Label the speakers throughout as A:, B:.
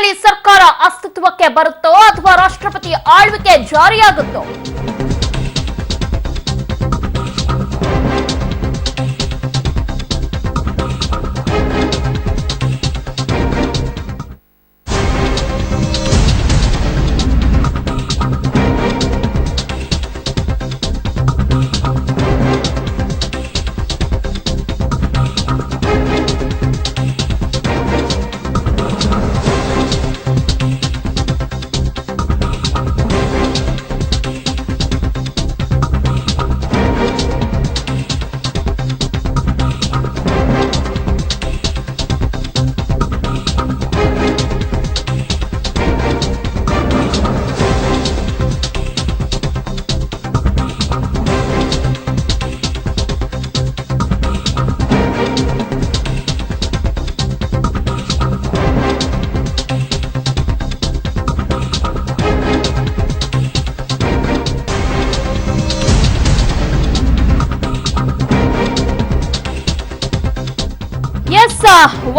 A: ತಮಿಳುನಾಡಿನಲ್ಲಿ ಸರ್ಕಾರ ಅಸ್ತಿತ್ವಕ್ಕೆ ಬರುತ್ತೋ ಅಥವಾ ರಾಷ್ಟ್ರಪತಿ ಆಳ್ವಿಕೆ ಜಾರಿಯಾಗುತ್ತೋ?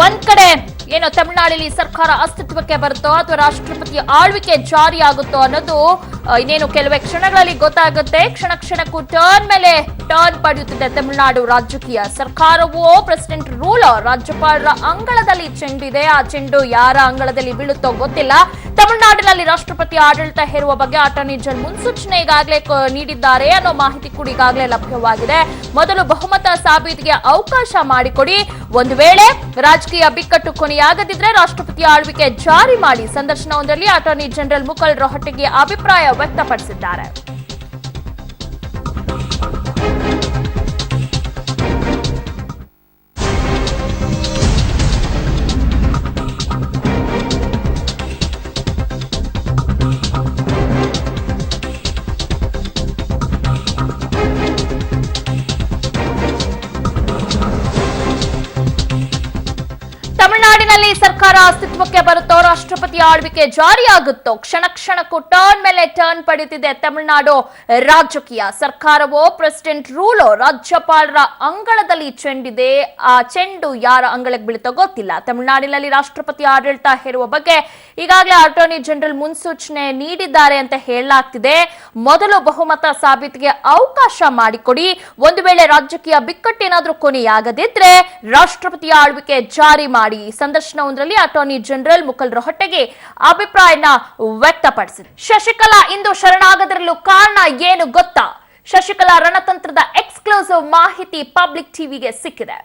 A: ಒಂದ್ ಕಡೆ ಏನು ತಮಿಳುನಾಡಿನಲ್ಲಿ ಸರ್ಕಾರ ಅಸ್ತಿತ್ವಕ್ಕೆ ಬರುತ್ತೋ ಅಥವಾ ರಾಷ್ಟ್ರಪತಿ ಆಳ್ವಿಕೆ ಜಾರಿಯಾಗುತ್ತೋ ಅನ್ನೋದು ಇನ್ನೇನು ಕೆಲವೇ ಕ್ಷಣಗಳಲ್ಲಿ ಗೊತ್ತಾಗುತ್ತೆ. ಕ್ಷಣಕ್ಕೂ ಟರ್ನ್ ಮೇಲೆ ಟರ್ನ್ ಪಡೆಯುತ್ತಿದೆ ತಮಿಳುನಾಡು ರಾಜಕೀಯ. ಸರ್ಕಾರವೋ ಪ್ರೆಸಿಡೆಂಟ್ ರೂಲ್ ರಾಜ್ಯಪಾಲರ ಅಂಗಳದಲ್ಲಿ ಚೆಂಡಿದೆ. ಆ ಚೆಂಡು ಯಾರ ಅಂಗಳದಲ್ಲಿ ಬೀಳುತ್ತೋ ಗೊತ್ತಿಲ್ಲ. ತಮಿಳುನಾಡಿನಲ್ಲಿ ರಾಷ್ಟ್ರಪತಿ ಆಡಳಿತ ಹೇರುವ ಬಗ್ಗೆ ಅಟಾರ್ನಿ ಜನರಲ್ ಮುನ್ಸೂಚನೆ ಈಗಾಗಲೇ ನೀಡಿದ್ದಾರೆ ಅನ್ನೋ ಮಾಹಿತಿ ಕೂಡ ಈಗಾಗಲೇ ಲಭ್ಯವಾಗಿದೆ. ಮೊದಲು ಬಹುಮತ ಸಾಬೀತಿಗೆ ಅವಕಾಶ ಮಾಡಿಕೊಡಿ. ಒಂದು ವೇಳೆ ರಾಜಕೀಯ ಬಿಕ್ಕಟ್ಟು ಕೊನೆಯಾಗದಿದ್ರೆ ರಾಷ್ಟ್ರಪತಿ ಆಳ್ವಿಕೆ ಜಾರಿ ಮಾಡಿ ಸಂದರ್ಶನವೊಂದರಲ್ಲಿ ಅಟಾರ್ನಿ ಜನರಲ್ ಮುಕುಲ್ ರೋಹಟಗಿ ಅಭಿಪ್ರಾಯ ವ್ಯಕ್ತಪಡಿಸಿದ್ದಾರೆ. ತಮಿಳುನಾಡಿನಲ್ಲಿ ಸರ್ಕಾರ ಅಸ್ತಿತ್ವಕ್ಕೆ ಬರುತ್ತೋ ರಾಷ್ಟ್ರಪತಿ ಆಳ್ವಿಕೆ ಜಾರಿಯಾಗುತ್ತೋ? ಕ್ಷಣಕ್ಕೂ ಟರ್ನ್ ಮೇಲೆ ಟರ್ನ್ ಪಡೆಯುತ್ತಿದೆ ತಮಿಳುನಾಡು ರಾಜಕೀಯ. ಸರ್ಕಾರವೋ ಪ್ರೆಸಿಡೆಂಟ್ ರೂಲೋ ರಾಜ್ಯಪಾಲರ ಅಂಗಳದಲ್ಲಿ ಚೆಂಡಿದೆ. ಆ ಚೆಂಡು ಯಾರ ಅಂಗಳಕ್ಕೆ ಬೀಳುತ್ತೋ ಗೊತ್ತಿಲ್ಲ. ತಮಿಳುನಾಡಿನಲ್ಲಿ ರಾಷ್ಟ್ರಪತಿ ಆಡಳಿತ ಹೇರುವ ಬಗ್ಗೆ ಈಗಾಗಲೇ ಅಟಾರ್ನಿ ಜನರಲ್ ಮುನ್ಸೂಚನೆ ನೀಡಿದ್ದಾರೆ ಅಂತ ಹೇಳಲಾಗ್ತಿದೆ. ಮೊದಲು ಬಹುಮತ ಸಾಬೀತಿಗೆ ಅವಕಾಶ ಮಾಡಿಕೊಡಿ. ಒಂದು ವೇಳೆ ರಾಜಕೀಯ ಬಿಕ್ಕಟ್ಟೇನಾದ್ರೂ ಕೊನೆಯಾಗದಿದ್ರೆ ರಾಷ್ಟ್ರಪತಿ ಆಳ್ವಿಕೆ ಜಾರಿ ಮಾಡಿ ಸಂದರ್ಶನವೊಂದರಲ್ಲಿ ಅಟಾರ್ನಿ ಜನರಲ್ ಮುಕುಲ್ ರೋಹಟಗಿ ಅಭಿಪ್ರಾಯನ ವ್ಯಕ್ತಪಡಿಸಿದರು. ಶಶಿಕಲಾ ಇಂದು ಶರಣಾಗದಿರಲು ಕಾರಣ ಏನು ಗೊತ್ತಾ? ಶಶಿಕಲಾ ರಣತಂತ್ರದ ಎಕ್ಸ್ಕ್ಲೂಸಿವ್ ಮಾಹಿತಿ ಪಬ್ಲಿಕ್ ಟಿವಿಗೆ ಸಿಕ್ಕಿದೆ.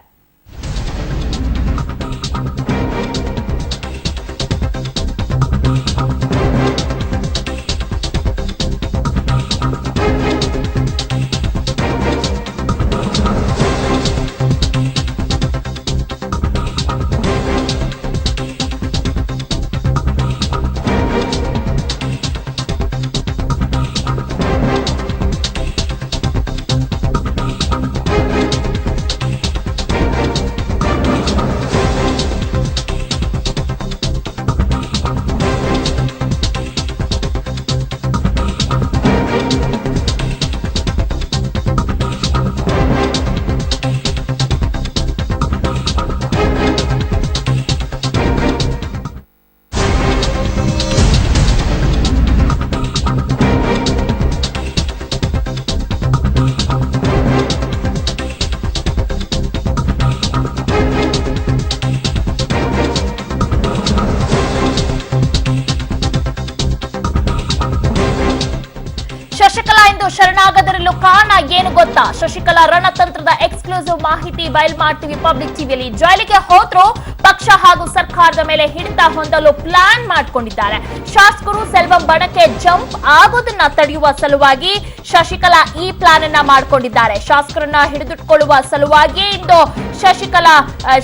A: ಶಶಿಕಲಾ ಇಂದು ಶರಣಾಗದಿರಲು ಕಾರಣ ಏನು ಗೊತ್ತಾ? ಶಶಿಕಲಾ ರಣತಂತ್ರದ ಎಕ್ಸ್ಕ್ಲೂಸಿವ್ ಮಾಹಿತಿ ಬಯಲು ಮಾಡ್ತೀವಿ ಪಬ್ಲಿಕ್ ಟಿವಿಯಲ್ಲಿ. ಜೈಲಿಗೆ ಹೋದ್ರು ಪಕ್ಷ ಹಾಗೂ ಸರ್ಕಾರದ ಮೇಲೆ ಹಿಡಿತ ಹೊಂದಲು ಪ್ಲಾನ್ ಮಾಡಿಕೊಂಡಿದ್ದಾರೆ. ಶಾಸಕರು ಸೆಲ್ವಂ ಬಣಕ್ಕೆ ಜಂಪ್ ಆಗೋದನ್ನ ತಡೆಯುವ ಸಲುವಾಗಿ ಶಶಿಕಲಾ ಈ ಪ್ಲಾನ್ ಅನ್ನ ಮಾಡಿಕೊಂಡಿದ್ದಾರೆ. ಶಾಸಕರನ್ನ ಹಿಡಿದಿಟ್ಕೊಳ್ಳುವ ಸಲುವಾಗಿ ಇಂದು ಶಶಿಕಲಾ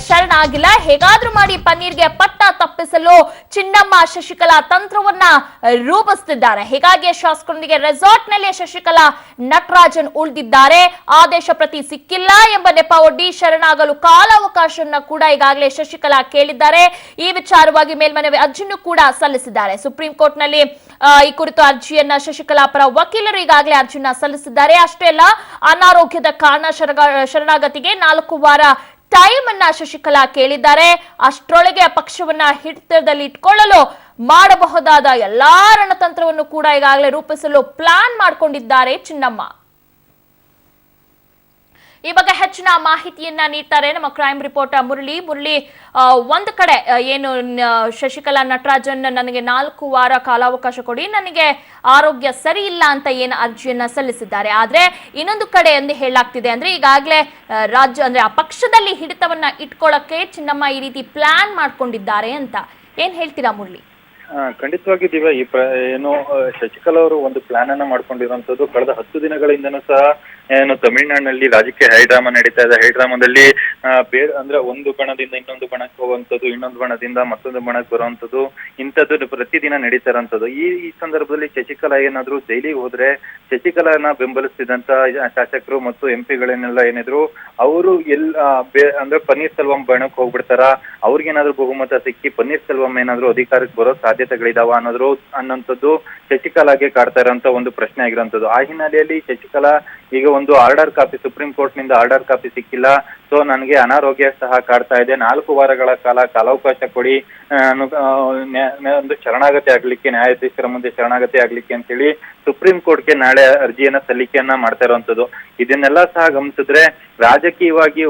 A: ಶರಣಾಗಿಲ್ಲ. ಹೇಗಾದ್ರೂ ಮಾಡಿ ಪನ್ನೀರ್ಗೆ ಪಟ್ಟ ತಪ್ಪಿಸಲು ಚಿನ್ನಮ್ಮ ಶಶಿಕಲಾ ತಂತ್ರವನ್ನ ರೂಪಿಸುತ್ತಿದ್ದಾರೆ. ಹೀಗಾಗಿ ಶಾಸಕರೊಂದಿಗೆ ರೆಸಾರ್ಟ್ ನಲ್ಲಿ ಶಶಿಕಲಾ ನಟರಾಜನ್ ಉಳಿದಿದ್ದಾರೆ. ಆದೇಶ ಪ್ರತಿ ಸಿಕ್ಕಿಲ್ಲ ಎಂಬ ನೆಪ ಒಡ್ಡಿ ಶರಣಾಗಲು ಕಾಲಾವಕಾಶವನ್ನ ಕೂಡ ಈಗಾಗಲೇ ಶಶಿಕಲಾ ಕೇಳಿದ್ದಾರೆ. ಈ ವಿಚಾರವಾಗಿ ಮೇಲ್ಮನವಿ ಅರ್ಜಿಯನ್ನು ಕೂಡ ಸಲ್ಲಿಸಿದ್ದಾರೆ. ಸುಪ್ರೀಂ ಕೋರ್ಟ್ ನಲ್ಲಿ ಈ ಕುರಿತು ಅರ್ಜಿಯನ್ನ ಶಶಿಕಲಾ ಪರ ವಕೀಲರು ಈಗಾಗಲೇ ಅರ್ಜಿಯನ್ನ ಸಲ್ಲಿಸಿದ್ದಾರೆ. ಅಷ್ಟೇ ಅಲ್ಲ, ಅನಾರೋಗ್ಯದ ಕಾರಣ ಶರಣಾಗತಿಗೆ 4 ವಾರ ಟೈಮ್ ಅನ್ನ ಶಶಿಕಲಾ ಕೇಳಿದ್ದಾರೆ. ಅಷ್ಟರೊಳಗೆ ಪಕ್ಷವನ್ನ ಹಿಡಿತದಲ್ಲಿ ಇಟ್ಕೊಳ್ಳಲು ಮಾಡಬಹುದಾದ ಎಲ್ಲಾ ರಣತಂತ್ರವನ್ನು ಕೂಡ ಈಗಾಗಲೇ ರೂಪಿಸಲು ಪ್ಲಾನ್ ಮಾಡಿಕೊಂಡಿದ್ದಾರೆ ಚಿನ್ನಮ್ಮ. ಈ ಬಗ್ಗೆ ಹೆಚ್ಚಿನ ಮಾಹಿತಿಯನ್ನ ನೀಡ್ತಾರೆ ನಮ್ಮ ಕ್ರೈಮ್ ರಿಪೋರ್ಟರ್ ಮುರಳಿ. ಒಂದು ಕಡೆ ಏನು ಶಶಿಕಲಾ ನಟರಾಜನ್ ನನಗೆ 4 ವಾರ ಕಾಲಾವಕಾಶ ಕೊಡಿ, ನನಗೆ ಆರೋಗ್ಯ ಸರಿ ಇಲ್ಲ ಅಂತ ಏನು ಅರ್ಜಿಯನ್ನ ಸಲ್ಲಿಸಿದ್ದಾರೆ. ಆದ್ರೆ ಇನ್ನೊಂದು ಕಡೆ ಎಂದು ಹೇಳಲಾಗ್ತಿದೆ ಅಂದ್ರೆ ಈಗಾಗಲೇ ರಾಜ್ಯ ಅಂದ್ರೆ ಆ ಪಕ್ಷದಲ್ಲಿ ಹಿಡಿತವನ್ನ ಇಟ್ಕೊಳ್ಳಕ್ಕೆ ಚಿನ್ನಮ್ಮ ಈ ರೀತಿ ಪ್ಲಾನ್ ಮಾಡ್ಕೊಂಡಿದ್ದಾರೆ ಅಂತ. ಏನ್ ಹೇಳ್ತೀರಾ ಮುರಳಿ?
B: ಖಂಡಿತವಾಗಿ ದಿವ್ಯಾ, ಏನು ಶಶಿಕಲಾ ಅವರು ಒಂದು ಪ್ಲಾನ್ ಅನ್ನ ಮಾಡ್ಕೊಂಡಿರುವಂತದ್ದು ಕಳೆದ 10 ದಿನಗಳಿಂದನೂ ಸಹ ಏನು ತಮಿಳುನಾಡಿನಲ್ಲಿ ರಾಜಕೀಯ ಹೈಡ್ರಾಮಾ ನಡೀತಾ ಇದೆ. ಹೈಡ್ರಾಮಾದಲ್ಲಿ ಅಂದ್ರೆ ಒಂದು ಬಣದಿಂದ ಇನ್ನೊಂದು ಬಣಕ್ಕೆ ಹೋಗುವಂಥದ್ದು, ಇನ್ನೊಂದು ಬಣದಿಂದ ಮತ್ತೊಂದು ಬಣಕ್ಕೆ ಬರುವಂಥದ್ದು, ಇಂಥದ್ದು ಪ್ರತಿದಿನ ನಡೀತಾ ಇರೋಂಥದ್ದು. ಈ ಸಂದರ್ಭದಲ್ಲಿ ಶಶಿಕಲಾ ಏನಾದ್ರು ಜೈಲಿಗೆ ಹೋದ್ರೆ ಶಶಿಕಲಾನ ಬೆಂಬಲಿಸ್ತಿದ್ದಂತ ಶಾಸಕರು ಮತ್ತು MP ಗಳನ್ನೆಲ್ಲ ಏನಿದ್ರು ಅವರು ಅಂದ್ರೆ ಪನ್ನೀರ್ ಸೆಲ್ವಂ ಬಣಕ್ಕೆ ಹೋಗ್ಬಿಡ್ತಾರ, ಅವ್ರಿಗೇನಾದ್ರು ಬಹುಮತ ಸಿಕ್ಕಿ ಪನ್ನೀರ್ ಸೆಲ್ವಂ ಏನಾದ್ರು ಅಧಿಕಾರಕ್ಕೆ ಬರೋ ಸಾಧ್ಯತೆಗಳಿದಾವ ಅನ್ನೋಂಥದ್ದು ಶಶಿಕಲಾಗೆ ಕಾಡ್ತಾ ಇರೋಂತ ಒಂದು ಪ್ರಶ್ನೆ ಆಗಿರೋಂಥದ್ದು. ಆ ಹಿನ್ನೆಲೆಯಲ್ಲಿ ಶಶಿಕಲಾ ಈಗ ಒಂದು ಆರ್ಡರ್ ಕಾಪಿ, ಸುಪ್ರೀಂ ಕೋರ್ಟ್ ನಿಂದ ಆರ್ಡರ್ ಕಾಪಿ ಸಿಕ್ಕಿಲ್ಲ, ಸೊ ನನಗೆ ಅನಾರೋಗ್ಯ ಸಹ ಕಾಡ್ತಾ ಇದೆ, 4 ವಾರಗಳ ಕಾಲಾವಕಾಶ ಕೊಡಿ, ಒಂದು ಶರಣಾಗತಿ ಆಗ್ಲಿಕ್ಕೆ, ನ್ಯಾಯಾಧೀಶರ ಮುಂದೆ ಶರಣಾಗತಿ ಆಗ್ಲಿಕ್ಕೆ ಅಂತ ಹೇಳಿ ಸುಪ್ರೀಂ ಕೋರ್ಟ್ಗೆ ನಾಳೆ ಅರ್ಜಿಯನ್ನ ಸಲ್ಲಿಕೆಯನ್ನ ಮಾಡ್ತಾ ಇರುವಂತದ್ದು. ಇದನ್ನೆಲ್ಲ ಸಹ ಗಮನಿಸಿದ್ರೆ ರಾಜಕೀಯವಾಗಿ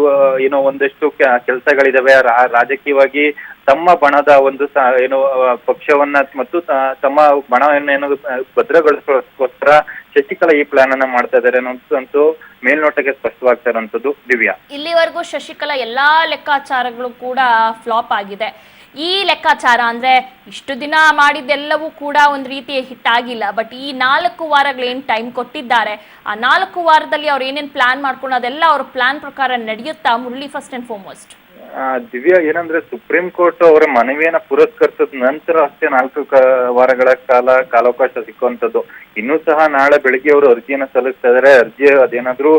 B: ಏನೋ ಒಂದಷ್ಟು ಕೆಲಸಗಳಿದಾವೆ. ರಾಜಕೀಯವಾಗಿ ತಮ್ಮ ಬಣದ ಒಂದು ಏನು ಪಕ್ಷವನ್ನ ಮತ್ತು ತಮ್ಮ ಬಣವನ್ನೇನು ಭದ್ರಗೊಳಿಸೋಸ್ಕರ ಶಶಿಕಲಾ ಈ ಪ್ಲಾನ್ ಅನ್ನ ಮಾಡ್ತಾ ಇದ್ದಾರೆ ಅನ್ನೋದಂತೂ ಮೇಲ್ನೋಟಕ್ಕೆ ಸ್ಪಷ್ಟವಾಗ್ತಾ ಇರೋಂಥದ್ದು. ದಿವ್ಯಾ,
A: ಇಲ್ಲಿವರೆಗೂ ಶಶಿಕಲಾ ಎಲ್ಲಾ ಲೆಕ್ಕಾಚಾರಗಳು ಕೂಡ ಫ್ಲಾಪ್ ಆಗಿದೆ. ಈ ಲೆಕ್ಕಾಚಾರ ಅಂದ್ರೆ ಇಷ್ಟು ದಿನ ಮಾಡಿದ್ದೆಲ್ಲವೂ ಕೂಡ ಒಂದು ರೀತಿಯ ಹಿಟ್ ಆಗಿಲ್ಲ. ಬಟ್ ಈ 4 ವಾರಗಳೇನ್ ಟೈಮ್ ಕೊಟ್ಟಿದ್ದಾರೆ, ಆ 4 ವಾರದಲ್ಲಿ ಅವ್ರು ಏನೇನ್ ಪ್ಲಾನ್ ಮಾಡ್ಕೊಂಡು ಅದೆಲ್ಲ ಅವ್ರ ಪ್ಲಾನ್ ಪ್ರಕಾರ ನಡೆಯುತ್ತಾ Murali? First and foremost
B: Divya, ಏನಂದ್ರೆ ಸುಪ್ರೀಂ ಕೋರ್ಟ್ ಅವರ ಮನವಿಯನ್ನ ಪುರಸ್ಕರಿಸಿದ ನಂತರ ಅಷ್ಟೇ 4 ವಾರಗಳ ಕಾಲಾವಕಾಶ ಸಿಕ್ಕುವಂಥದ್ದು. ಇನ್ನೂ ಸಹ ನಾಳೆ ಬೆಳಿಗ್ಗೆ ಅವರು ಅರ್ಜಿಯನ್ನ ಸಲ್ಲಿಸ್ತಾ ಇದಾರೆ. ಅರ್ಜಿ ಅದೇನಾದ್ರೂ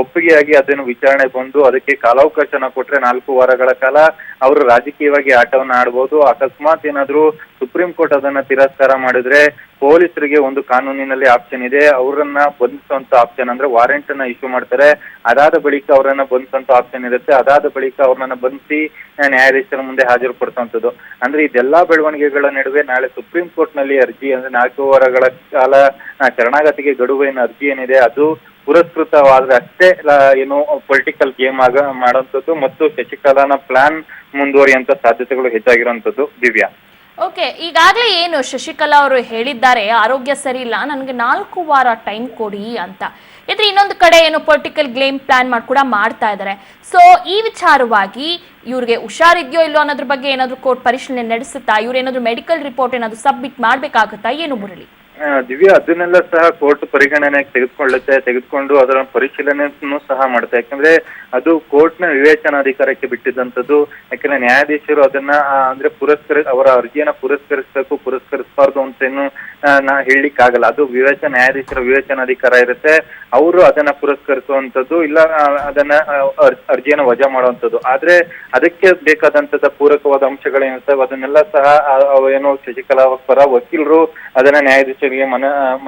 B: ಒಪ್ಪಿಗೆಯಾಗಿ ಅದನ್ನು ವಿಚಾರಣೆ ಬಂದು ಅದಕ್ಕೆ ಕಾಲಾವಕಾಶನ ಕೊಟ್ರೆ 4 ವಾರಗಳ ಕಾಲ ಅವರು ರಾಜಕೀಯವಾಗಿ ಆಟವನ್ನ ಆಡ್ಬೋದು. ಅಕಸ್ಮಾತ್ ಏನಾದ್ರೂ ಸುಪ್ರೀಂ ಕೋರ್ಟ್ ಅದನ್ನ ತಿರಸ್ಕಾರ ಮಾಡಿದ್ರೆ ಪೊಲೀಸರಿಗೆ ಒಂದು ಕಾನೂನಿನಲ್ಲಿ ಆಪ್ಷನ್ ಇದೆ, ಅವರನ್ನ ಬಂಧಿಸುವಂತ ಆಪ್ಷನ್ ಅಂದ್ರೆ ವಾರೆಂಟ್ ಅನ್ನ ಇಶ್ಯೂ ಮಾಡ್ತಾರೆ. ಅದಾದ ಬಳಿಕ ಅವರನ್ನ ಬಂಧಿಸುವಂತ ಆಪ್ಷನ್ ಇರುತ್ತೆ. ಅದಾದ ಬಳಿಕ ಅವ್ರನ್ನ ಬಂಧಿಸಿ ನ್ಯಾಯಾಧೀಶರ ಮುಂದೆ ಹಾಜರುಪಡಿಸುವಂತದ್ದು. ಅಂದ್ರೆ ಇದೆಲ್ಲಾ ಬೆಳವಣಿಗೆಗಳ ನಡುವೆ ನಾಳೆ ಸುಪ್ರೀಂ ಕೋರ್ಟ್ ನಲ್ಲಿ ಅರ್ಜಿ ಅಂದ್ರೆ 4 ವಾರಗಳ ಕಾಲ ಶರಣಾಗತಿಗೆ ಗಡುವಿನ ಅರ್ಜಿ ಏನಿದೆ ಅದು ಪುರಸ್ಕೃತವಾದ್ರೆ ಅಷ್ಟೇ ಏನು ಪೊಲಿಟಿಕಲ್ ಗೇಮ್ ಮಾಡುವಂಥದ್ದು ಮತ್ತು ಶಶಿಕಲಾನ ಪ್ಲಾನ್ ಮುಂದುವರಿಯುವಂತ ಸಾಧ್ಯತೆಗಳು ಹೆಚ್ಚಾಗಿರುವಂತದ್ದು. ದಿವ್ಯಾ,
A: ಓಕೆ, ಈಗಾಗಲೇ ಏನು ಶಶಿಕಲಾ ಅವರು ಹೇಳಿದ್ದಾರೆ ಆರೋಗ್ಯ ಸರಿ ಇಲ್ಲ, ನನಗೆ 4 ವಾರ ಟೈಮ್ ಕೊಡಿ ಅಂತ. ಇದ್ರೆ ಇನ್ನೊಂದು ಕಡೆ ಏನು ಪೊಲಿಟಿಕಲ್ ಗೇಮ್ ಪ್ಲಾನ್ ಕೂಡ ಮಾಡ್ತಾ ಇದ್ದಾರೆ. ಸೊ ಈ ವಿಚಾರವಾಗಿ ಇವ್ರಿಗೆ ಹುಷಾರಿದ್ಯೋ ಇಲ್ಲೋ ಅನ್ನೋದ್ರ ಬಗ್ಗೆ ಏನಾದ್ರು ಕೋರ್ಟ್ ಪರಿಶೀಲನೆ ನಡೆಸುತ್ತಾ? ಇವ್ರೇನಾದ್ರು ಮೆಡಿಕಲ್ ರಿಪೋರ್ಟ್ ಏನಾದ್ರು ಸಬ್ಮಿಟ್ ಮಾಡ್ಬೇಕಾಗುತ್ತಾ? ಏನು ಮುರಳಿ?
B: ದಿವ್ಯಾ, ಅದನ್ನೆಲ್ಲ ಸಹ ಕೋರ್ಟ್ ಪರಿಗಣನೆಗೆ ತೆಗೆದುಕೊಂಡು ಅದರ ಪರಿಶೀಲನೆಯನ್ನು ಸಹ ಮಾಡುತ್ತೆ. ಯಾಕಂದ್ರೆ ಅದು ಕೋರ್ಟ್ ನ ವಿವೇಚನಾಧಿಕಾರಕ್ಕೆ ಬಿಟ್ಟಿದ್ದಂಥದ್ದು. ಯಾಕಂದ್ರೆ ನ್ಯಾಯಾಧೀಶರು ಅದನ್ನ ಅಂದ್ರೆ ಅವರ ಅರ್ಜಿಯನ್ನ ಪುರಸ್ಕರಿಸಬಾರ್ದು ಅಂತೇನು ಹೇಳಲಿಕ್ಕೆ ಆಗಲ್ಲ. ಅದು ನ್ಯಾಯಾಧೀಶರ ವಿವೇಚನಾಧಿಕಾರ ಇರುತ್ತೆ. ಅವರು ಅದನ್ನ ಪುರಸ್ಕರಿಸುವಂತದ್ದು ಇಲ್ಲ ಅದನ್ನ ಅರ್ಜಿಯನ್ನ ವಜಾ ಮಾಡುವಂತದ್ದು. ಆದ್ರೆ ಅದಕ್ಕೆ ಬೇಕಾದಂತದ ಪೂರಕವಾದ ಅಂಶಗಳೇನಿರ್ತವೆ ಅದನ್ನೆಲ್ಲ ಸಹ ಏನು ಶಶಿಕಲಾ ಪರ ವಕೀಲರು ಅದನ್ನ ನ್ಯಾಯಾಧೀಶರಿಗೆ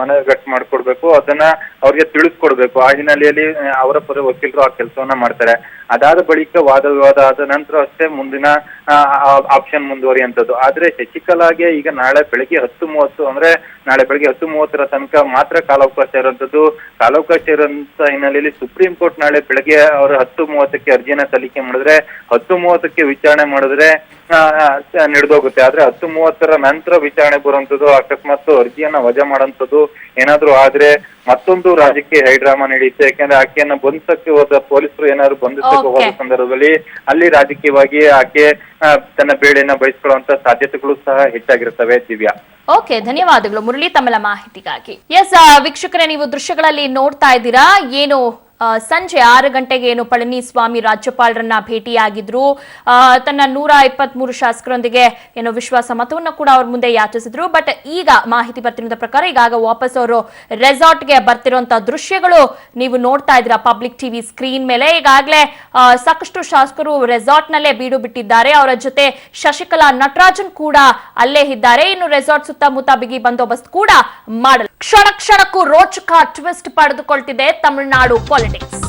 B: ಮನಗಟ್ಟು ಮಾಡ್ಕೊಡ್ಬೇಕು, ಅದನ್ನ ಅವ್ರಿಗೆ ತಿಳಿಸ್ಕೊಡ್ಬೇಕು. ಆ ಹಿನ್ನೆಲೆಯಲ್ಲಿ ಅವರ ಪರ ವಕೀಲರು ಆ ಕೆಲಸವನ್ನ ಮಾಡ್ತಾರೆ. ಅದಾದ ಬಳಿಕ ವಾದ ವಿವಾದ ಆದ ನಂತರ ಅಷ್ಟೇ ಮುಂದಿನ ಆಪ್ಷನ್ ಮುಂದುವರಿಯುವಂಥದ್ದು. ಆದ್ರೆ ಶಶಿಕಲಾಗೆ ಈಗ ನಾಳೆ ಬೆಳಿಗ್ಗೆ 10:30 ಅಂದ್ರೆ ನಾಳೆ ಬೆಳಿಗ್ಗೆ 10:30 ತನಕ ಮಾತ್ರ ಕಾಲಾವಕಾಶ ಇರುವಂತದ್ದು. ಕಾಲಾವಕಾಶ ಇರುವಂತ ಹಿನ್ನೆಲೆಯಲ್ಲಿ ಸುಪ್ರೀಂ ಕೋರ್ಟ್ ನಾಳೆ ಬೆಳಗ್ಗೆ ಅವರು 10:30ಕ್ಕೆ ಅರ್ಜಿಯನ್ನ ಸಲ್ಲಿಕೆ ಮಾಡಿದ್ರೆ 10:30ಕ್ಕೆ ವಿಚಾರಣೆ ಮಾಡಿದ್ರೆ ನಡೆದೋಗುತ್ತೆ. ಆದ್ರೆ 10:30 ನಂತರ ವಿಚಾರಣೆ ಬರುವಂತದ್ದು, ಅಕಸ್ಮಾತ್ ಅರ್ಜಿಯನ್ನ ವಜಾ ಮಾಡುವಂತದ್ದು ಏನಾದ್ರು ಆದ್ರೆ ಮತ್ತೊಂದು ರಾಜಕೀಯ ಹೈಡ್ರಾಮಾ ನಡೆಯುತ್ತೆ. ಯಾಕಂದ್ರೆ ಆಕೆಯನ್ನ ಬಂಧಿಸಕ್ಕೆ ಹೋದ ಪೊಲೀಸರು ಏನಾದ್ರು ಬಂಧಿಸಕ್ಕೆ ಹೋದ ಸಂದರ್ಭದಲ್ಲಿ ಅಲ್ಲಿ ರಾಜಕೀಯವಾಗಿ ಆಕೆ ತನ್ನ ಬೇಳೆಯನ್ನ ಬಯಸ್ಕೊಳ್ಳುವಂತ ಸಾಧ್ಯತೆಗಳು ಸಹ ಹೆಚ್ಚಾಗಿರ್ತವೆ. ದಿವ್ಯಾ,
A: ಓಕೆ, ಧನ್ಯವಾದಗಳು ಮುರಳಿ ತಮ್ಮ ಮಾಹಿತಿಗಾಗಿ. ಎಸ್ ವೀಕ್ಷಕರೇ, ನೀವು ದೃಶ್ಯಗಳಲ್ಲಿ ನೋಡ್ತಾ ಇದ್ದೀರಾ ಏನು ಸಂಜೆ 6 ಗಂಟೆಗೆ ಏನು ಪಳನಿಸ್ವಾಮಿ ರಾಜ್ಯಪಾಲರನ್ನ ಭೇಟಿಯಾಗಿದ್ರು. ತನ್ನ 123 ಶಾಸಕರೊಂದಿಗೆ ಏನು ವಿಶ್ವಾಸ ಮತವನ್ನು ಕೂಡ ಅವ್ರ ಮುಂದೆ ಯಾಚಿಸಿದ್ರು. ಬಟ್ ಈಗ ಮಾಹಿತಿ ಬರ್ತಿರೋದ ಪ್ರಕಾರ ಈಗಾಗ ವಾಪಸ್ ಅವರು ರೆಸಾರ್ಟ್ಗೆ ಬರ್ತಿರುವಂತಹ ದೃಶ್ಯಗಳು ನೀವು ನೋಡ್ತಾ ಇದ್ದೀರಾ ಪಬ್ಲಿಕ್ ಟಿವಿ ಸ್ಕ್ರೀನ್ ಮೇಲೆ. ಈಗಾಗಲೇ ಸಾಕಷ್ಟು ಶಾಸಕರು ರೆಸಾರ್ಟ್ ನಲ್ಲೇ ಬೀಡು ಬಿಟ್ಟಿದ್ದಾರೆ. ಅವರ ಜೊತೆ ಶಶಿಕಲಾ ನಟರಾಜನ್ ಕೂಡ ಅಲ್ಲೇ ಇದ್ದಾರೆ. ಇನ್ನು ರೆಸಾರ್ಟ್ ಸುತ್ತಮುತ್ತ ಬಿಗಿ ಬಂದೋಬಸ್ತ್ ಕೂಡ ಮಾಡಲು ಕ್ಷಣ ಕ್ಷಣಕ್ಕೂ ರೋಚಕ ಟ್ವಿಸ್ಟ್ ಪಡೆದುಕೊಳ್ತಿದೆ ತಮಿಳುನಾಡು ಪಾಲಿಟಿಕ್ಸ್.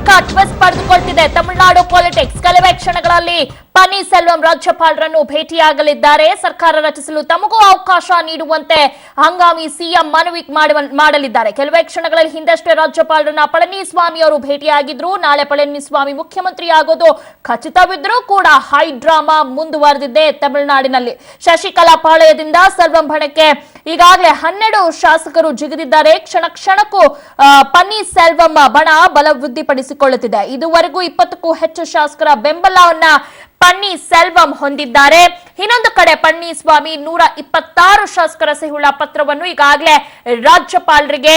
A: ಹೊಸ ಟ್ವಿಸ್ಟ್ ಪಡೆದುಕೊಳ್ತಿದೆ ತಮಿಳುನಾಡು ಪಾಲಿಟಿಕ್ಸ್. ಕೆಲವೇ ಕ್ಷಣಗಳಲ್ಲಿ ಪನ್ನೀರ್ ಸೆಲ್ವಂ ರಾಜ್ಯಪಾಲರನ್ನು ಭೇಟಿಯಾಗಲಿದ್ದಾರೆ. ಸರ್ಕಾರ ರಚಿಸಲು ತಮಗೂ ಅವಕಾಶ ನೀಡುವಂತೆ ಹಂಗಾಮಿ ಸಿಎಂ ಮನವಿ ಮಾಡಲಿದ್ದಾರೆ. ಕೆಲವೇ ಕ್ಷಣಗಳಲ್ಲಿ ಹಿಂದಷ್ಟೇ ರಾಜ್ಯಪಾಲರನ್ನ ಪಳನಿಸ್ವಾಮಿ ಅವರು ಭೇಟಿಯಾಗಿದ್ರು. ನಾಳೆ ಪಳನಿಸ್ವಾಮಿ ಮುಖ್ಯಮಂತ್ರಿ ಆಗೋದು ಖಚಿತವಿದ್ರೂ ಕೂಡ ಹೈ ಡ್ರಾಮಾ ಮುಂದುವರೆದಿದೆ ತಮಿಳುನಾಡಿನಲ್ಲಿ. ಶಶಿಕಲಾ ಪಾಳಯದಿಂದ ಸೆಲ್ವಂ ಬಣಕ್ಕೆ ಈಗಾಗಲೇ 12 ಶಾಸಕರು ಜಿಗಿದಿದ್ದಾರೆ. ಕ್ಷಣಕ್ಕೂ ಪನ್ನೀರ್ ಸೆಲ್ವಂ ಬಣ ಬಲವೃದ್ಧಿಪಡಿಸಿಕೊಳ್ಳುತ್ತಿದೆ. ಇದುವರೆಗೂ 20ಕ್ಕೂ ಹೆಚ್ಚು ಶಾಸಕರ ಬೆಂಬಲವನ್ನ ಪನ್ನೀರ್ ಸೆಲ್ವಂ ಹೊಂದಿದ್ದಾರೆ. ಇನ್ನೊಂದು ಕಡೆ ಪಳನಿಸ್ವಾಮಿ 126 ಶಾಸಕರ ಸಹಿಯುಳ್ಳ ಪತ್ರವನ್ನು ಈಗಾಗಲೇ ರಾಜ್ಯಪಾಲರಿಗೆ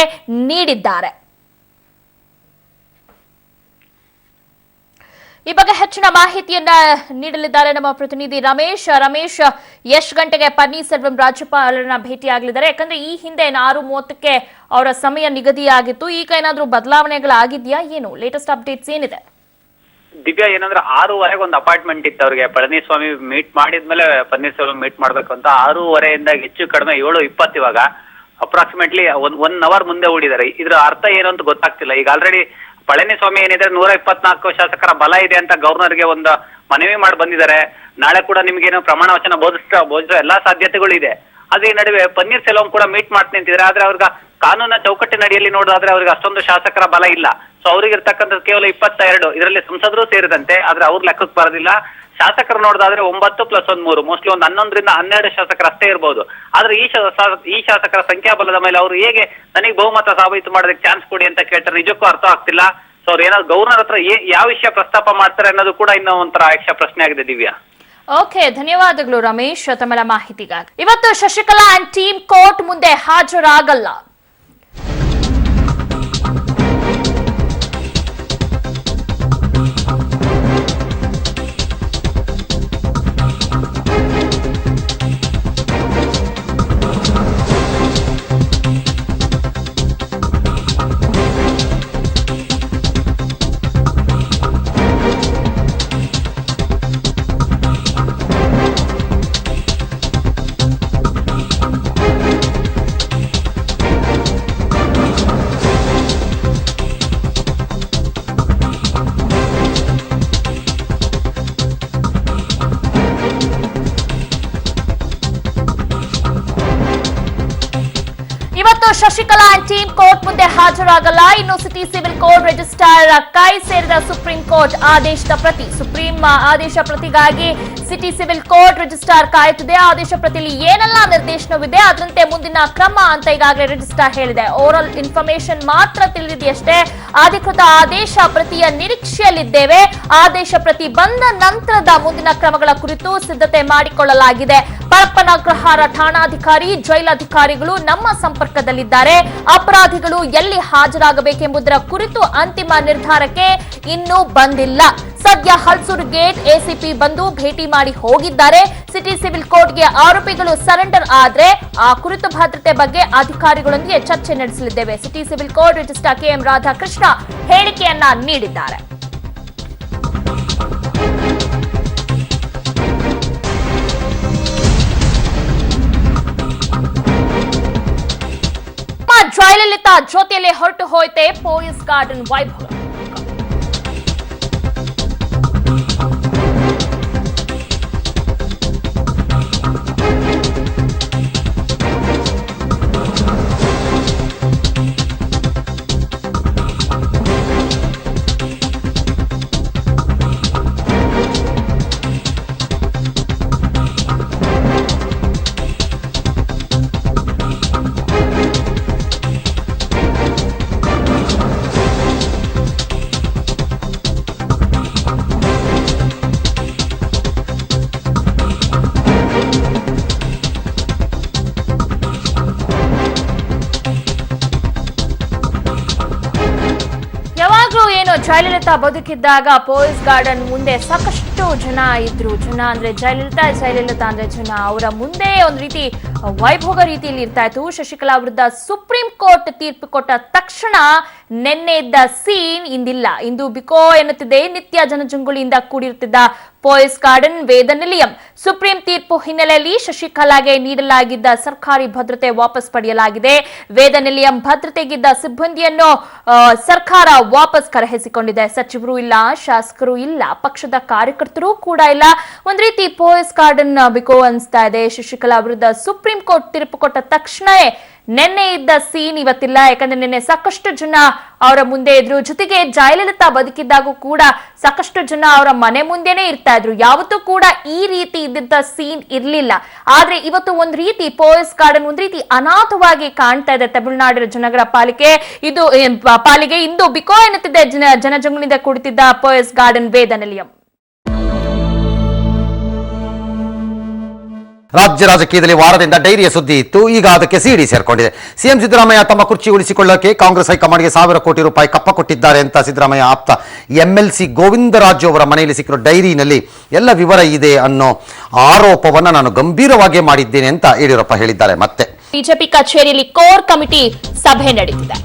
A: ನೀಡಿದ್ದಾರೆ. ಈ ಬಗ್ಗೆ ಹೆಚ್ಚಿನ ಮಾಹಿತಿಯನ್ನ ನೀಡಲಿದ್ದಾರೆ ನಮ್ಮ ಪ್ರತಿನಿಧಿ ರಮೇಶ್. ಎಷ್ಟು ಗಂಟೆಗೆ ಪನ್ನೀರ್ ಸೆಲ್ವಂ ರಾಜ್ಯಪಾಲರನ್ನ ಭೇಟಿಯಾಗಲಿದ್ದಾರೆ? ಯಾಕಂದ್ರೆ ಈ ಹಿಂದೆ 6:30ಕ್ಕೆ ಅವರ ಸಮಯ ನಿಗದಿಯಾಗಿತ್ತು. ಈಗ ಏನಾದ್ರೂ ಬದಲಾವಣೆಗಳಾಗಿದೆಯಾ? ಏನು ಲೇಟೆಸ್ಟ್ ಅಪ್ಡೇಟ್ಸ್ ಏನಿದೆ?
C: ದಿವ್ಯಾ, ಏನಂದ್ರೆ 6:15 ಒಂದು ಅಪಾಯಿಂಟ್ಮೆಂಟ್ ಇತ್ತು ಅವ್ರಿಗೆ. ಪಳನಿಸ್ವಾಮಿ ಮೀಟ್ ಮಾಡಿದ್ಮೇಲೆ ಪನ್ನೀರ್ ಸೆಲ್ವಂ ಮೀಟ್ ಮಾಡ್ಬೇಕು ಅಂತ 6:15 ಹೆಚ್ಚು ಕಡಿಮೆ 7:20 ಇವಾಗ ಅಪ್ರಾಕ್ಸಿಮೇಟ್ಲಿ 1 ಅವರ್ ಮುಂದೆ ಓಡಿದ್ದಾರೆ. ಇದ್ರ ಅರ್ಥ ಏನು ಅಂತ ಗೊತ್ತಾಗ್ತಿಲ್ಲ. ಈಗ ಆಲ್ರೆಡಿ ಪಳನಿಸ್ವಾಮಿ ಏನಿದೆ 124 ಶಾಸಕರ ಬಲ ಇದೆ ಅಂತ ಗವರ್ನರ್ಗೆ ಒಂದು ಮನವಿ ಮಾಡಿ ಬಂದಿದ್ದಾರೆ. ನಾಳೆ ಕೂಡ ನಿಮ್ಗೇನು ಪ್ರಮಾಣ ವಚನ ಬೋಧಿಸೋ ಎಲ್ಲಾ ಸಾಧ್ಯತೆಗಳು ಇದೆ. ಆದ್ರೆ ಈ ನಡುವೆ ಪನ್ನೀರ್ ಸೆಲ್ವಂ ಕೂಡ ಮೀಟ್ ಮಾಡ್ತಾ ನಿಂತಿದ್ದಾರೆ. ಆದ್ರೆ ಅವ್ರಿಗೆ ಕಾನೂನಿನ ಚೌಕಟ್ಟಿನ ಅಡಿಯಲ್ಲಿ ನೋಡೋದಾದ್ರೆ ಅವ್ರಿಗೆ ಅಷ್ಟೊಂದು ಶಾಸಕರ ಬಲ ಇಲ್ಲ. ಸೊ ಅವ್ರಿಗೆ ಇರ್ತಕ್ಕಂಥದ್ದು ಕೇವಲ 22, ಇದರಲ್ಲಿ ಸಂಸದರು ಸೇರಿದಂತೆ. ಆದ್ರೆ ಅವ್ರ ಲೆಕ್ಕಕ್ಕೆ ಬರೋದಿಲ್ಲ. ಶಾಸಕರು ನೋಡೋದಾದ್ರೆ 9 + 1 3, ಮೋಸ್ಟ್ಲಿ ಒಂದು 11ರಿಂದ 12 ಶಾಸಕರು ಅಷ್ಟೇ ಇರಬಹುದು. ಆದ್ರೆ ಈ ಶಾಸಕರ ಸಂಖ್ಯಾಬಲದ ಮೇಲೆ ಅವರು ಹೇಗೆ ನನಗೆ ಬಹುಮತ ಸಾಬೀತು ಮಾಡೋದಕ್ಕೆ ಚಾನ್ಸ್ ಕೊಡಿ ಅಂತ ಕೇಳ್ತಾರೆ, ನಿಜಕ್ಕೂ ಅರ್ಥ ಆಗ್ತಿಲ್ಲ. ಸೊ ಅವ್ರು ಏನಾದ್ರು ಗವರ್ನರ್ ಹತ್ರ ಯಾವ ವಿಷಯ ಪ್ರಸ್ತಾಪ ಮಾಡ್ತಾರೆ ಅನ್ನೋದು ಕೂಡ ಇನ್ನೂ ಒಂಥರ ಯಕ್ಷ ಪ್ರಶ್ನೆ ಆಗಿದೆ. ದಿವ್ಯಾ,
A: ಓಕೆ, ಧನ್ಯವಾದಗಳು ರಮೇಶ್ ತಮ್ಮೆಲ್ಲ ಮಾಹಿತಿಗಾಗಿ. ಇವತ್ತು ಶಶಿಕಲಾ ಅಂಡ್ ಟೀಮ್ ಕೋರ್ಟ್ ಮುಂದೆ ಹಾಜರಾಗಲ್ಲ. ಶಶಿಕಲಾ ಅಂಡ್ ಟೀಮ್ ಕೋರ್ಟ್ ಮುಂದೆ ಹಾಜರಾಗಲ್ಲ. ಇನ್ನು ಸಿಟಿ ಸಿವಿಲ್ ಕೋರ್ಟ್ ರಿಜಿಸ್ಟ್ರಾರ್ ಕೈ ಸೇರಿದ ಸುಪ್ರೀಂ ಕೋರ್ಟ್ ಆದೇಶದ ಪ್ರತಿ, ಸುಪ್ರೀಂ ಆದೇಶ ಪ್ರತಿಗಾಗಿ ಸಿಟಿ ಸಿವಿಲ್ ಕೋರ್ಟ್ ರಿಜಿಸ್ಟ್ರಾರ್ ಕಾಯುತ್ತಿದೆ. ಆದೇಶ ಪ್ರತಿಯಲ್ಲಿ ಏನೆಲ್ಲ ನಿರ್ದೇಶನವಿದೆ ಅದರಂತೆ ಮುಂದಿನ ಕ್ರಮ ಅಂತ ಈಗಾಗಲೇ ರಿಜಿಸ್ಟ್ರಾರ್ ಹೇಳಿದೆ. ಓರಲ್ ಇನ್ಫಾರ್ಮೇಶನ್ ಮಾತ್ರ ತಿಳಿದಿದೆಯಷ್ಟೇ. ಅಧಿಕೃತ ಆದೇಶ ಪ್ರತಿಯ ನಿರೀಕ್ಷೆಯಲ್ಲಿದ್ದೇವೆ. ಆದೇಶ ಪ್ರತಿ ಬಂದ ನಂತರದ ಮುಂದಿನ ಕ್ರಮಗಳ ಕುರಿತು ಸಿದ್ಧತೆ ಮಾಡಿಕೊಳ್ಳಲಾಗಿದೆ. ಪರಪ್ಪನಗ್ರಹಾರ ಠಾಣಾಧಿಕಾರಿ, ಜೈಲಾಧಿಕಾರಿಗಳು ನಮ್ಮ ಸಂಪರ್ಕದಲ್ಲಿದ್ದಾರೆ. ಅಪರಾಧಿಗಳು ಎಲ್ಲಿ ಹಾಜರಾಗಬೇಕೆಂಬುದರ ಕುರಿತು ಅಂತಿಮ ನಿರ್ಧಾರಕ್ಕೆ ಇನ್ನೂ ಬಂದಿಲ್ಲ. ಸದ್ಯ ಹಲ್ಸೂರು ಗೇಟ್ ಎಸಿಪಿ ಬಂದು ಭೇಟಿ ಮಾಡಿ ಹೋಗಿದ್ದಾರೆ. ಸಿಟಿ ಸಿವಿಲ್ ಕೋರ್ಟ್ಗೆ ಆರೋಪಿಗಳು ಸರೆಂಡರ್ ಆದ್ರೆ ಆ ಕುರಿತು ಭದ್ರತೆ ಬಗ್ಗೆ ಅಧಿಕಾರಿಗಳೊಂದಿಗೆ ಚರ್ಚೆ ನಡೆಸಲಿದ್ದೇವೆ. City civil court registrar KM Radhakrishna ಹೇಳಿಕೆಯನ್ನ ನೀಡಿದ್ದಾರೆ. ಜಯಲಲಿತಾ ಜೊತೆಯಲ್ಲೇ ಹೊರಟು ಹೋಯ್ತೆ ಪೊಲೀಸ್ ಗಾರ್ಡನ್ ವೈಭವ. ಜಯಲಲಿತಾ ಬದುಕಿದ್ದಾಗ ಪೊಲೀಸ್ ಗಾರ್ಡನ್ ಮುಂದೆ ಸಾಕಷ್ಟು ಜನ ಇದ್ರು. ಜನ ಅಂದ್ರೆ ಜಯಲಲಿತಾ ಅಂದ್ರೆ ಜನ. ಅವರ ಮುಂದೆ ಒಂದು ರೀತಿ ವೈಭೋಗ ರೀತಿಯಲ್ಲಿ ಇರ್ತಾ ಇತ್ತು. ಶಶಿಕಲಾ ವಿರುದ್ಧ ಸುಪ್ರೀಂ ಕೋರ್ಟ್ ತೀರ್ಪು ಕೊಟ್ಟ ತಕ್ಷಣ ನಿನ್ನೆ ಇದ್ದ ಸೀನ್ ಇಂದಿಲ್ಲ. ಇಂದು ಬಿಕೋ ಎನ್ನುತ್ತಿದೆ ನಿತ್ಯ ಜನಜಂಗುಳಿಯಿಂದ ಕೂಡಿರುತ್ತಿದ್ದ ಪೋಯಸ್ ಗಾರ್ಡನ್ ವೇದ ನಿಲಯಂ. ಸುಪ್ರೀಂ ತೀರ್ಪು ಹಿನ್ನೆಲೆಯಲ್ಲಿ ಶಶಿಕಲಾಗೆ ನೀಡಲಾಗಿದ್ದ ಸರ್ಕಾರಿ ಭದ್ರತೆ ವಾಪಸ್ ಪಡೆಯಲಾಗಿದೆ. ವೇದ ನಿಲಯಂ ಭದ್ರತೆಗಿದ್ದ ಸಿಬ್ಬಂದಿಯನ್ನು ಸರ್ಕಾರ ವಾಪಸ್ ಕರೆಸಿಕೊಂಡಿದೆ. ಸಚಿವರು ಇಲ್ಲ, ಶಾಸಕರು ಇಲ್ಲ, ಪಕ್ಷದ ಕಾರ್ಯಕರ್ತರು ಕೂಡ ಇಲ್ಲ. ಒಂದ್ ರೀತಿ ಪೋಯಸ್ ಗಾರ್ಡನ್ ಬಿಕೋ ಅನಿಸ್ತಾ ಇದೆ. ಶಶಿಕಲಾ ವಿರುದ್ಧ ಸುಪ್ರೀಂ ಕೋರ್ಟ್ ತೀರ್ಪು ಕೊಟ್ಟ ತಕ್ಷಣವೇ ನಿನ್ನೆ ಇದ್ದ ಸೀನ್ ಇವತ್ತಿಲ್ಲ. ಯಾಕಂದ್ರೆ ನಿನ್ನೆ ಸಾಕಷ್ಟು ಜನ ಅವರ ಮುಂದೆ ಇದ್ರು. ಜೊತೆಗೆ ಜಯಲಲಿತಾ ಬದುಕಿದ್ದಾಗೂ ಕೂಡ ಸಾಕಷ್ಟು ಜನ ಅವರ ಮನೆ ಮುಂದೆನೆ ಇರ್ತಾ ಇದ್ರು. ಯಾವತ್ತೂ ಕೂಡ ಈ ರೀತಿ ಇದ್ದಿದ್ದ ಸೀನ್ ಇರ್ಲಿಲ್ಲ. ಆದ್ರೆ ಇವತ್ತು ಒಂದ್ ರೀತಿ ಪೋಯಸ್ ಗಾರ್ಡನ್ ಒಂದ್ ರೀತಿ ಅನಾಥವಾಗಿ ಕಾಣ್ತಾ ಇದೆ ತಮಿಳುನಾಡಿನ ಜನಗಳ ಪಾಲಿಗೆ. ಇಂದು ಬಿಕೋ ಎನ್ನುತ್ತಿದ್ದ ಜನಜಂಗುಳಿಂದ ಕೂಡುತ್ತಿದ್ದ ಪೋಯಸ್ ಗಾರ್ಡನ್ ವೇದ ನಿಲಯಂ.
D: ರಾಜ್ಯ ರಾಜಕೀಯದಲ್ಲಿ ವಾರದಿಂದ ಡೈರಿಯ ಸುದ್ದಿ ಇತ್ತು. ಈಗ ಅದಕ್ಕೆ ಸಿಡಿ ಸೇರ್ಕೊಂಡಿದೆ. ಸಿಎಂ ಸಿದ್ದರಾಮಯ್ಯ ತಮ್ಮ ಕುರ್ಚಿ ಉಳಿಸಿಕೊಳ್ಳಕ್ಕೆ ಕಾಂಗ್ರೆಸ್ ಹೈಕಮಾಂಡ್ಗೆ 1,000 ಕೋಟಿ ರೂಪಾಯಿ ಕಪ್ಪ ಕೊಟ್ಟಿದ್ದಾರೆ ಅಂತ ಸಿದ್ದರಾಮಯ್ಯ ಆಪ್ತ MLC ಗೋವಿಂದರಾಜು ಅವರ ಮನೆಯಲ್ಲಿ ಸಿಕ್ಕಿರೋ ಡೈರಿನಲ್ಲಿ ಎಲ್ಲ ವಿವರ ಇದೆ ಅನ್ನೋ ಆರೋಪವನ್ನ ನಾನು ಗಂಭೀರವಾಗಿ ಮಾಡಿದ್ದೇನೆ ಅಂತ ಯಡಿಯೂರಪ್ಪ ಹೇಳಿದ್ದಾರೆ. ಮತ್ತೆ
A: ಬಿಜೆಪಿ ಕಚೇರಿಯಲ್ಲಿ ಕೋರ್ ಕಮಿಟಿ ಸಭೆ ನಡೆದಿದೆ.